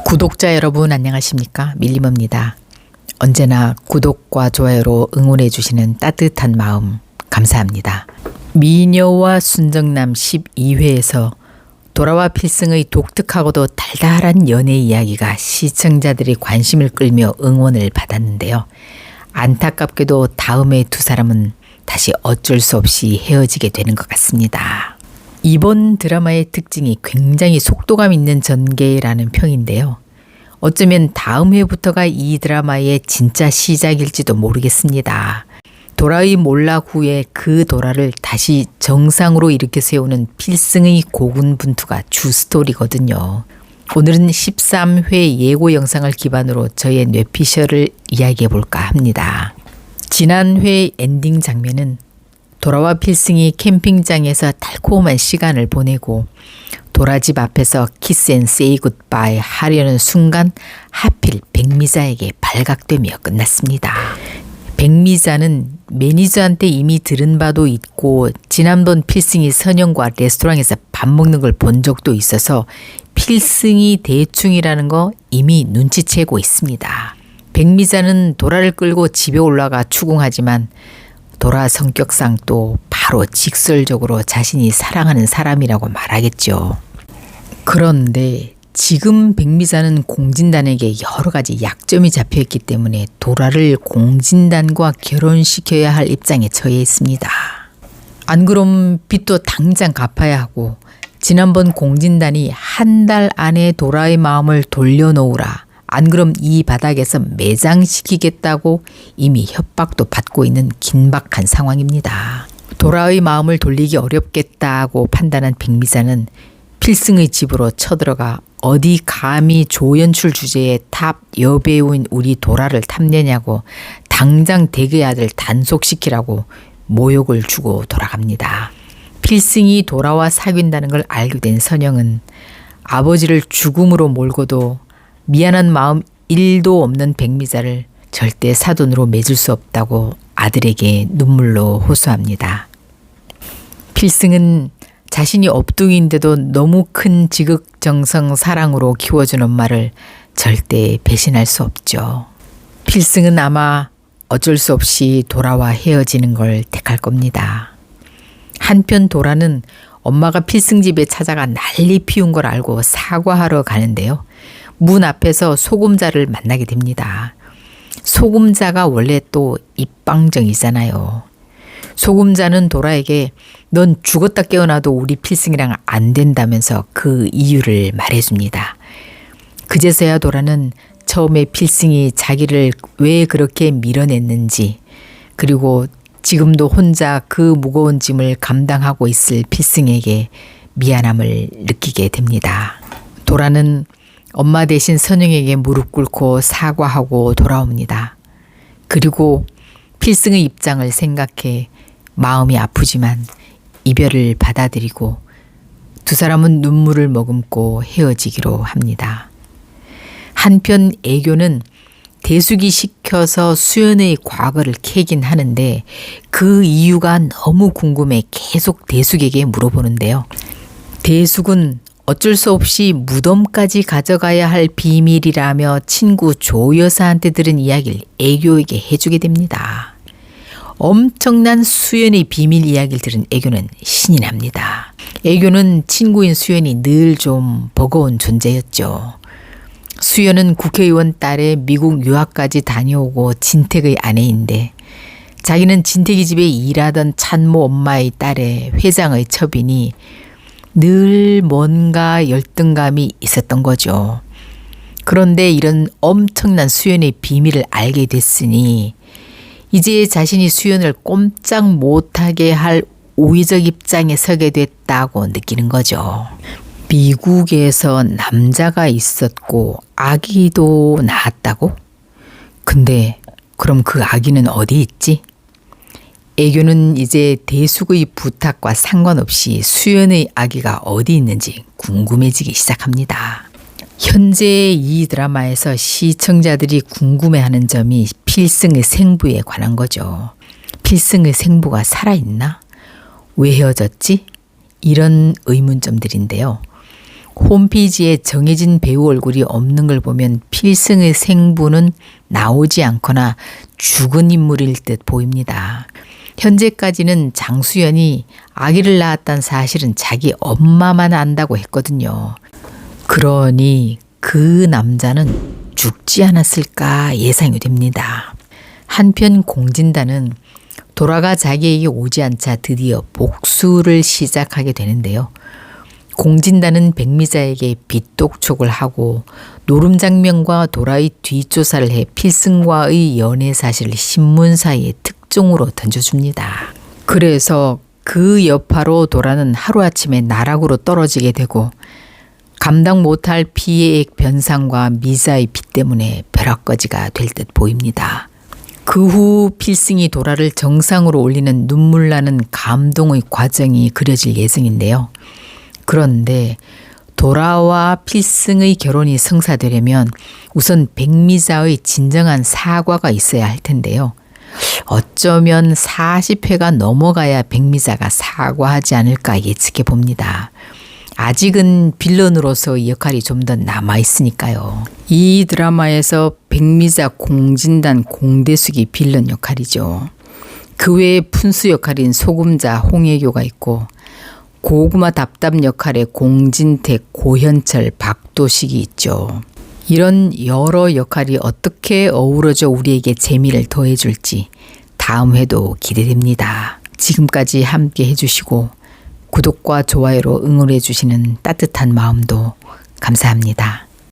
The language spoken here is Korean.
구독자 여러분 안녕하십니까? 밀림입니다. 언제나 구독과 좋아요로 응원해 주시는 따뜻한 마음 감사합니다. 미녀와 순정남 12회에서 도라와 필승의 독특하고도 달달한 연애 이야기가 시청자들의 관심을 끌며 응원을 받았는데요. 안타깝게도 다음에 두 사람은 다시 어쩔 수 없이 헤어지게 되는 것 같습니다. 이번 드라마의 특징이 굉장히 속도감 있는 전개라는 평인데요. 어쩌면 다음 회부터가 이 드라마의 진짜 시작일지도 모르겠습니다. 도라의 몰락 후에 그 도라를 다시 정상으로 일으켜 세우는 필승의 고군분투가 주 스토리거든요. 오늘은 13회 예고 영상을 기반으로 저의 뇌피셜을 이야기해 볼까 합니다. 지난 회 엔딩 장면은 도라와 필승이 캠핑장에서 달콤한 시간을 보내고 도라집 앞에서 키스 앤 세이 굿바이 하려는 순간 하필 백미자에게 발각되며 끝났습니다. 백미자는 매니저한테 이미 들은 바도 있고 지난번 필승이 선영과 레스토랑에서 밥 먹는 걸 본 적도 있어서 필승이 대충이라는 거 이미 눈치채고 있습니다. 백미자는 도라를 끌고 집에 올라가 추궁하지만 도라 성격상 또 바로 직설적으로 자신이 사랑하는 사람이라고 말하겠죠. 그런데 지금 백미자는 공진단에게 여러 가지 약점이 잡혀있기 때문에 도라를 공진단과 결혼시켜야 할 입장에 처해 있습니다. 안 그럼 빚도 당장 갚아야 하고 지난번 공진단이 한 달 안에 도라의 마음을 돌려놓으라. 안 그럼 이 바닥에서 매장시키겠다고 이미 협박도 받고 있는 긴박한 상황입니다. 도라의 마음을 돌리기 어렵겠다고 판단한 백미자는 필승의 집으로 쳐들어가 어디 감히 조연출 주제의 탑 여배우인 우리 도라를 탐내냐고 당장 댁의 아들 단속시키라고 모욕을 주고 돌아갑니다. 필승이 도라와 사귄다는 걸 알게 된 선영은 아버지를 죽음으로 몰고도 미안한 마음 1도 없는 백미자를 절대 사돈으로 맺을 수 없다고 아들에게 눈물로 호소합니다. 필승은 자신이 업둥이인데도 너무 큰 지극정성 사랑으로 키워준 엄마를 절대 배신할 수 없죠. 필승은 아마 어쩔 수 없이 도라와 헤어지는 걸 택할 겁니다. 한편 도라는 엄마가 필승 집에 찾아가 난리 피운 걸 알고 사과하러 가는데요. 문 앞에서 소금자를 만나게 됩니다. 소금자가 원래 또 입방정이잖아요. 소금자는 도라에게 넌 죽었다 깨어나도 우리 필승이랑 안 된다면서 그 이유를 말해줍니다. 그제서야 도라는 처음에 필승이 자기를 왜 그렇게 밀어냈는지 그리고 지금도 혼자 그 무거운 짐을 감당하고 있을 필승에게 미안함을 느끼게 됩니다. 도라는 엄마 대신 선영에게 무릎 꿇고 사과하고 돌아옵니다. 그리고 필승의 입장을 생각해 마음이 아프지만 이별을 받아들이고 두 사람은 눈물을 머금고 헤어지기로 합니다. 한편 애교는 대숙이 시켜서 수연의 과거를 캐긴 하는데 그 이유가 너무 궁금해 계속 대숙에게 물어보는데요. 대숙은 어쩔 수 없이 무덤까지 가져가야 할 비밀이라며 친구 조 여사한테 들은 이야기를 애교에게 해주게 됩니다. 엄청난 수연의 비밀 이야기를 들은 애교는 신이 납니다. 애교는 친구인 수연이 늘 좀 버거운 존재였죠. 수연은 국회의원 딸의 미국 유학까지 다녀오고 진택의 아내인데 자기는 진택이 집에 일하던 찬모 엄마의 딸의 회장의 처빈이 늘 뭔가 열등감이 있었던 거죠. 그런데 이런 엄청난 수연의 비밀을 알게 됐으니 이제 자신이 수연을 꼼짝 못하게 할 우위적 입장에 서게 됐다고 느끼는 거죠. 미국에서 남자가 있었고 아기도 낳았다고? 근데 그럼 그 아기는 어디 있지? 애교는 이제 대숙의 부탁과 상관없이 수연의 아기가 어디 있는지 궁금해지기 시작합니다. 현재 이 드라마에서 시청자들이 궁금해하는 점이 필승의 생부에 관한 거죠. 필승의 생부가 살아있나? 왜 헤어졌지? 이런 의문점들인데요. 홈페이지에 정해진 배우 얼굴이 없는 걸 보면 필승의 생부는 나오지 않거나 죽은 인물일 듯 보입니다. 현재까지는 장수연이 아기를 낳았다는 사실은 자기 엄마만 안다고 했거든요. 그러니 그 남자는 죽지 않았을까 예상이 됩니다. 한편 공진단은 돌아가 자기에게 오지 않자 드디어 복수를 시작하게 되는데요. 공진단은 백미자에게 빗독촉을 하고 노름장면과 도라의 뒷조사를 해 필승과의 연애 사실을 신문사에 특종으로 던져줍니다. 그래서 그 여파로 도라는 하루아침에 나락으로 떨어지게 되고 감당 못할 피해액 변상과 미자의 빚 때문에 벼락거지가 될 듯 보입니다. 그 후 필승이 도라를 정상으로 올리는 눈물 나는 감동의 과정이 그려질 예정인데요. 그런데 도라와 필승의 결혼이 성사되려면 우선 백미자의 진정한 사과가 있어야 할 텐데요. 어쩌면 40회가 넘어가야 백미자가 사과하지 않을까 예측해 봅니다. 아직은 빌런으로서의 역할이 좀 더 남아있으니까요. 이 드라마에서 백미자, 공진단, 공대숙이 빌런 역할이죠. 그 외에 푼수 역할인 소금자, 홍혜교가 있고 고구마 답답 역할의 공진택, 고현철, 박도식이 있죠. 이런 여러 역할이 어떻게 어우러져 우리에게 재미를 더해줄지 다음 회도 기대됩니다. 지금까지 함께 해주시고 구독과 좋아요로 응원해 주시는 따뜻한 마음도 감사합니다.